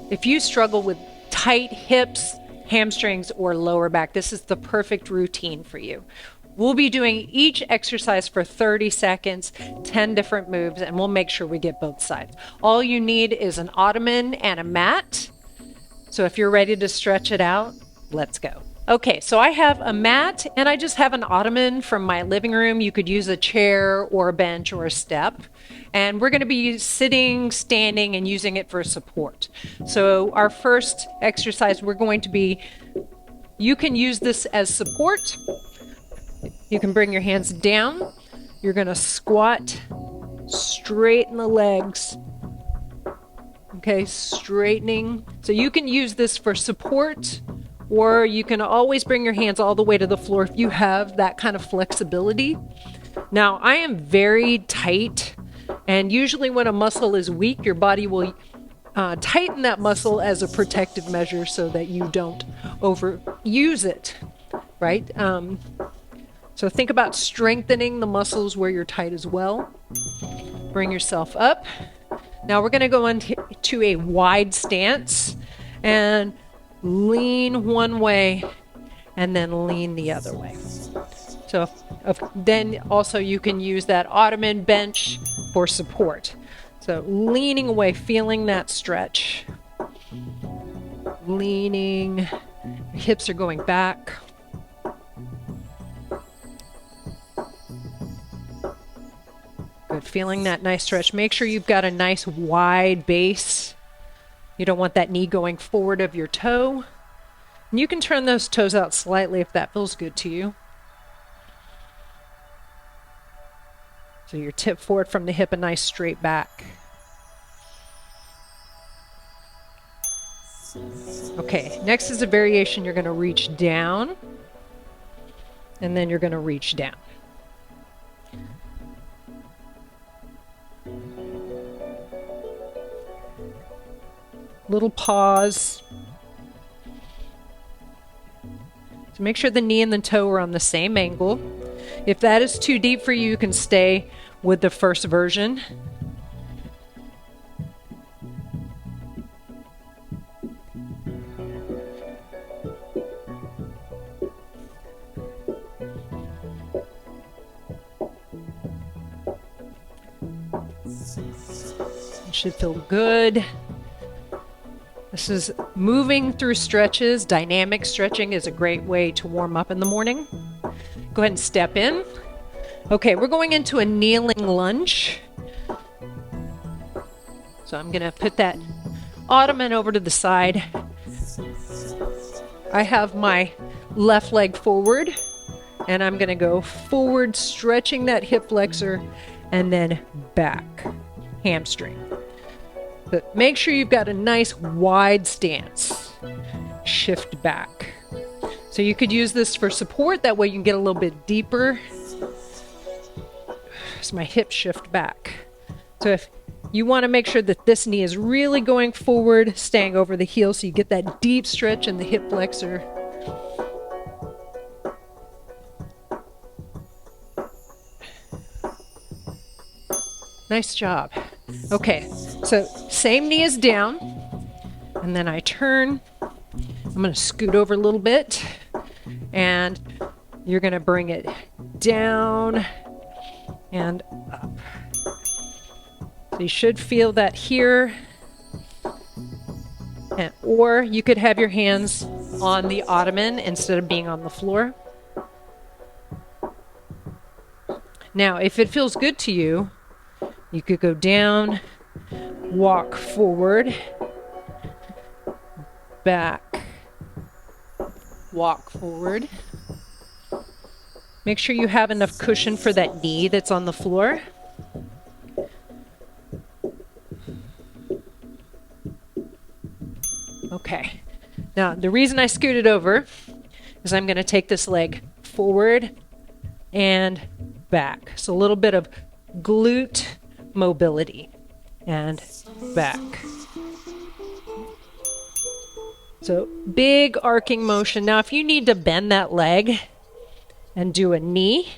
If you struggle with tight hips, hamstrings, or lower back, this is the perfect routine for you. We'll be doing each exercise for 30 seconds, 10 different moves, and we'll make sure we get both sides. All you need is an ottoman and a mat. So if you're ready to stretch it out, let's go. Okay, so I have a mat and I just have an ottoman from my living room. You could use a chair or a bench or a step. And we're going to be sitting, standing, and using it for support. So our first exercise, we're going to be, you can use this as support. You can bring your hands down. You're going to squat, straighten the legs. Okay, straightening. So you can use this for support, or you can always bring your hands all the way to the floor if you have that kind of flexibility. Now, I am very tight, and usually when a muscle is weak, your body will tighten that muscle as a protective measure so that you don't overuse it, right? So think about strengthening the muscles where you're tight as well. Bring yourself up. Now we're going to go into a wide stance and lean one way and then lean the other way. So then also you can use that ottoman bench for support. So leaning away, feeling that stretch. Leaning, hips are going back. Good, feeling that nice stretch. Make sure you've got a nice wide base. You don't want that knee going forward of your toe. And you can turn those toes out slightly if that feels good to you. So your tip forward from the hip, a nice straight back. Okay, next is a variation. You're going to reach down, and then you're going to reach down. Little pause. So make sure the knee and the toe are on the same angle. If that is too deep for you, you can stay with the first version. It should feel good. This is moving through stretches. Dynamic stretching is a great way to warm up in the morning. Go ahead and step in. Okay, we're going into a kneeling lunge. So I'm going to put that ottoman over to the side. I have my left leg forward, and I'm going to go forward, stretching that hip flexor, and then back, hamstring. But make sure you've got a nice wide stance. Shift back. So you could use this for support. That way you can get a little bit deeper. So my hips shift back. So if you want to make sure that this knee is really going forward, staying over the heel, so you get that deep stretch in the hip flexor. Nice job. Okay, so same knee is down, and then I turn. I'm going to scoot over a little bit, and you're going to bring it down and up. So you should feel that here, or you could have your hands on the ottoman instead of being on the floor. Now, if it feels good to you, you could go down, walk forward, back, walk forward. Make sure you have enough cushion for that knee that's on the floor. Okay. Now, the reason I scooted over is I'm going to take this leg forward and back. So a little bit of glute mobility and back. So big arcing motion. Now if you need to bend that leg and do a knee,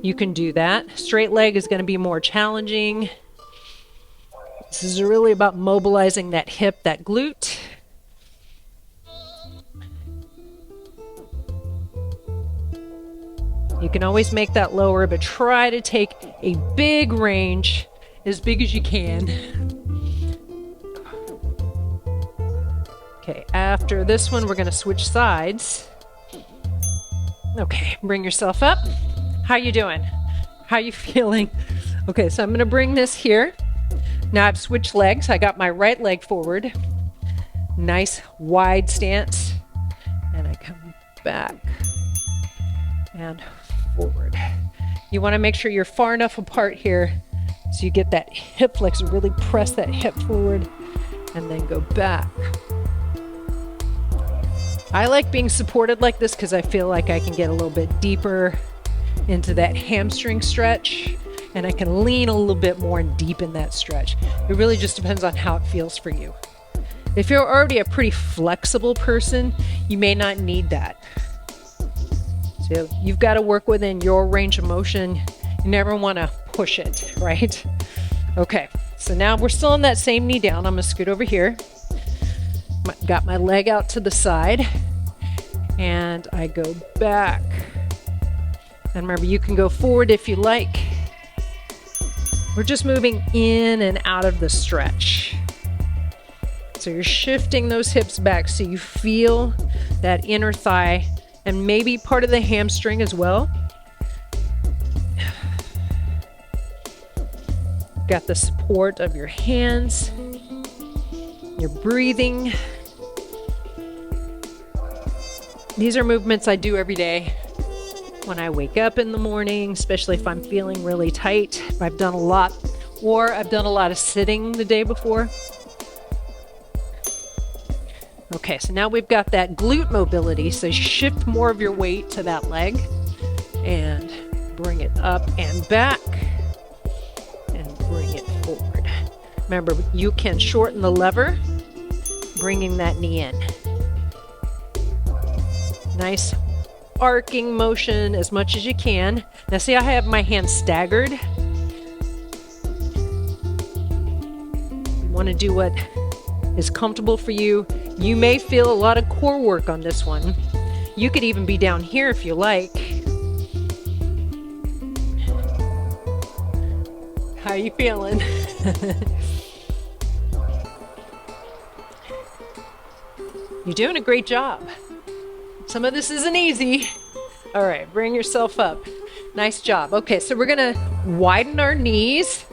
you can do that. Straight leg is going to be more challenging. This is really about mobilizing that hip, that glute. You can always make that lower, but try to take a big range, as big as you can. Okay, after this one, we're going to switch sides. Okay, bring yourself up. How you doing? How you feeling? Okay, so I'm going to bring this here. Now I've switched legs. I got my right leg forward. Nice wide stance. And I come back and forward. You want to make sure you're far enough apart here so you get that hip flex, really press that hip forward and then go back. I like being supported like this because I feel like I can get a little bit deeper into that hamstring stretch and I can lean a little bit more and deepen that stretch. It really just depends on how it feels for you. If you're already a pretty flexible person, you may not need that. So you've got to work within your range of motion. You never want to push it, right? Okay, so now we're still on that same knee down. I'm going to scoot over here. Got my leg out to the side. And I go back. And remember, you can go forward if you like. We're just moving in and out of the stretch. So you're shifting those hips back so you feel that inner thigh and maybe part of the hamstring as well. Got the support of your hands. You're breathing. These are movements I do every day when I wake up in the morning, especially if I'm feeling really tight, if I've done a lot, or I've done a lot of sitting the day before. Okay, so now we've got that glute mobility, so shift more of your weight to that leg and bring it up and back and bring it forward. Remember, you can shorten the lever, bringing that knee in. Nice arcing motion as much as you can. Now see, I have my hands staggered. You want to do what is comfortable for you. You may feel a lot of core work on this one. You could even be down here if you like. How you feeling? You're doing a great job. Some of this isn't easy. All right, bring yourself up. Nice job. Okay, so we're gonna widen our knees,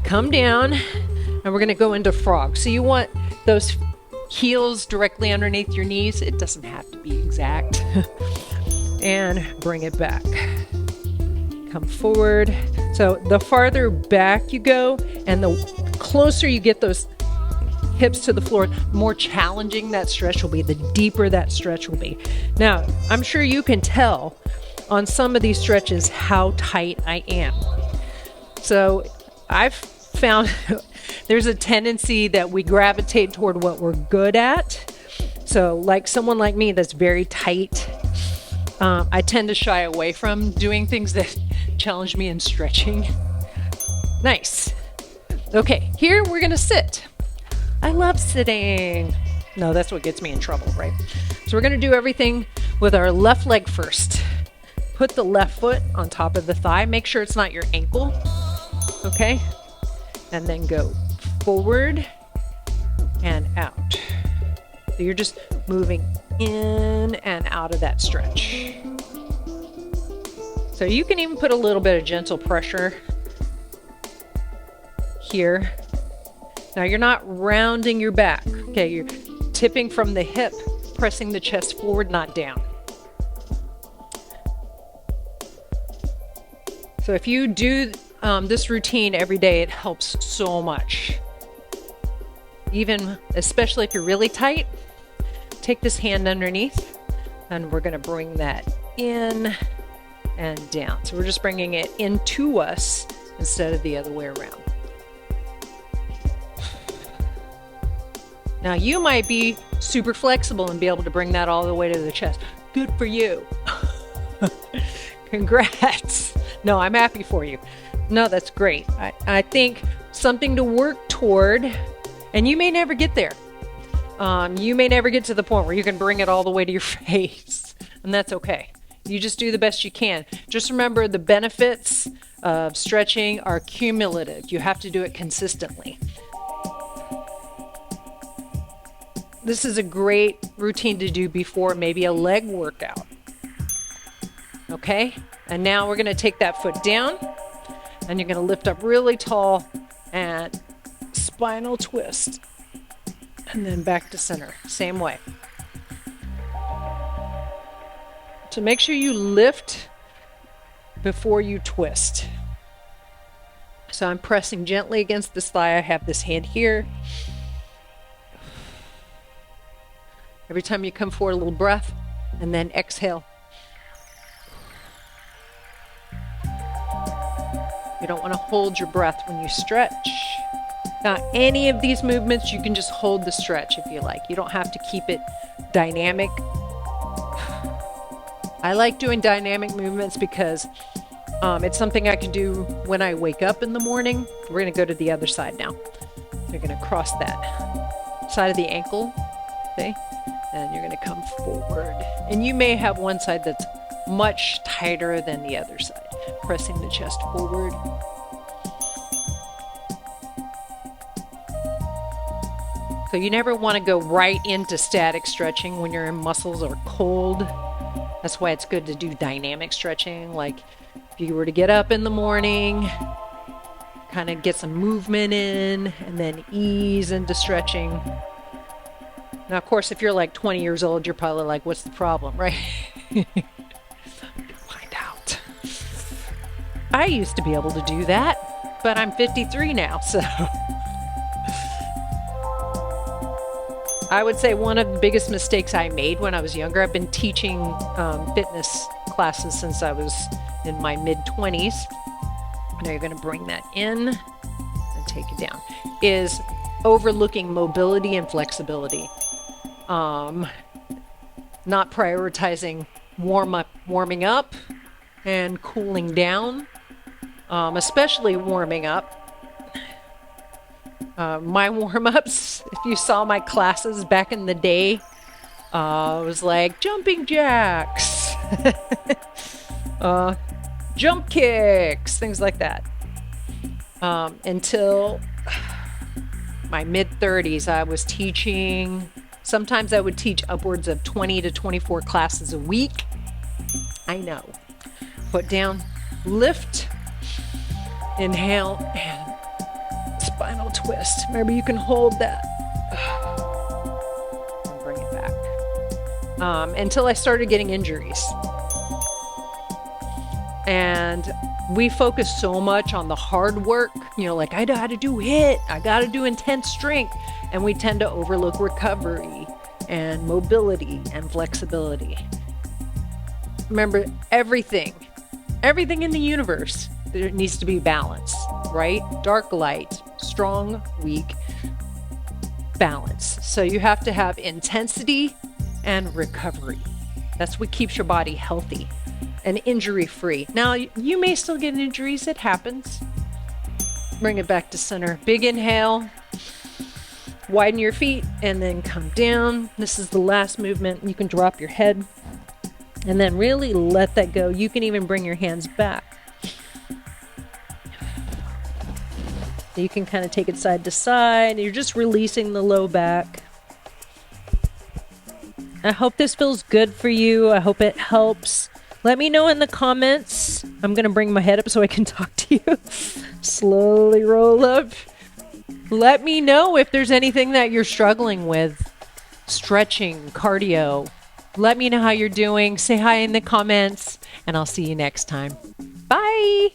come down, and we're gonna go into frog. So you want those heels directly underneath your knees. It doesn't have to be exact. And bring it back. Come forward. So the farther back you go and the closer you get those hips to the floor, the more challenging that stretch will be, the deeper that stretch will be. Now, I'm sure you can tell on some of these stretches how tight I am. So I've found there's a tendency that we gravitate toward what we're good at. So like someone like me that's very tight, I tend to shy away from doing things that challenge me in stretching. Nice. Okay, here we're gonna sit. I love sitting. No, that's what gets me in trouble, right? So we're gonna do everything with our left leg first. Put the left foot on top of the thigh. Make sure it's not your ankle, okay? And then go forward and out. So you're just moving in and out of that stretch. So you can even put a little bit of gentle pressure here. Now you're not rounding your back, okay? You're tipping from the hip, pressing the chest forward, not down. So if you do this routine every day, it helps so much. Even, especially if you're really tight, take this hand underneath and we're gonna bring that in and down. So we're just bringing it into us instead of the other way around. Now you might be super flexible and be able to bring that all the way to the chest. Good for you. Congrats. No, I'm happy for you. No, that's great. I think something to work toward, and you may never get there. You may never get to the point where you can bring it all the way to your face, and that's okay. You just do the best you can. Just remember the benefits of stretching are cumulative. You have to do it consistently. This is a great routine to do before maybe a leg workout. Okay? And now we're going to take that foot down, and you're going to lift up really tall and spinal twist. And then back to center. Same way. So make sure you lift before you twist. So I'm pressing gently against this thigh. I have this hand here. Every time you come forward, a little breath, and then exhale. You don't want to hold your breath when you stretch. Now, any of these movements, you can just hold the stretch if you like. You don't have to keep it dynamic. I like doing dynamic movements because it's something I can do when I wake up in the morning. We're going to go to the other side now. You're going to cross that side of the ankle, okay? And you're going to come forward. And you may have one side that's much tighter than the other side. Pressing the chest forward. So you never want to go right into static stretching when your muscles are cold. That's why it's good to do dynamic stretching. Like if you were to get up in the morning, kind of get some movement in, and then ease into stretching. Now, of course, if you're like 20 years old, you're probably like, what's the problem, right? Find out. I used to be able to do that, but I'm 53 now, so. I would say one of the biggest mistakes I made when I was younger, I've been teaching fitness classes since I was in my mid-20s. Now you're going to bring that in and take it down. Is overlooking mobility and flexibility. Not prioritizing warming up and cooling down, especially warming up. My warm-ups, if you saw my classes back in the day, was like jumping jacks, jump kicks, things like that. Until my mid-30s, I was teaching. Sometimes I would teach upwards of 20 to 24 classes a week. I know. Put down, lift, inhale, and spinal twist. Remember, you can hold that. And bring it back. Until I started getting injuries. And we focus so much on the hard work, like I got to do HIIT, I got to do intense strength, and we tend to overlook recovery and mobility and flexibility. Remember, everything in the universe, there needs to be balance, right? Dark, light, strong, weak, balance. So you have to have intensity and recovery. That's what keeps your body healthy and injury-free. Now, you may still get injuries. It happens. Bring it back to center. Big inhale. Widen your feet and then come down. This is the last movement. You can drop your head and then really let that go. You can even bring your hands back. You can kind of take it side to side. You're just releasing the low back. I hope this feels good for you. I hope it helps. Let me know in the comments. I'm going to bring my head up so I can talk to you. Slowly roll up. Let me know if there's anything that you're struggling with. Stretching, cardio. Let me know how you're doing. Say hi in the comments, and I'll see you next time. Bye.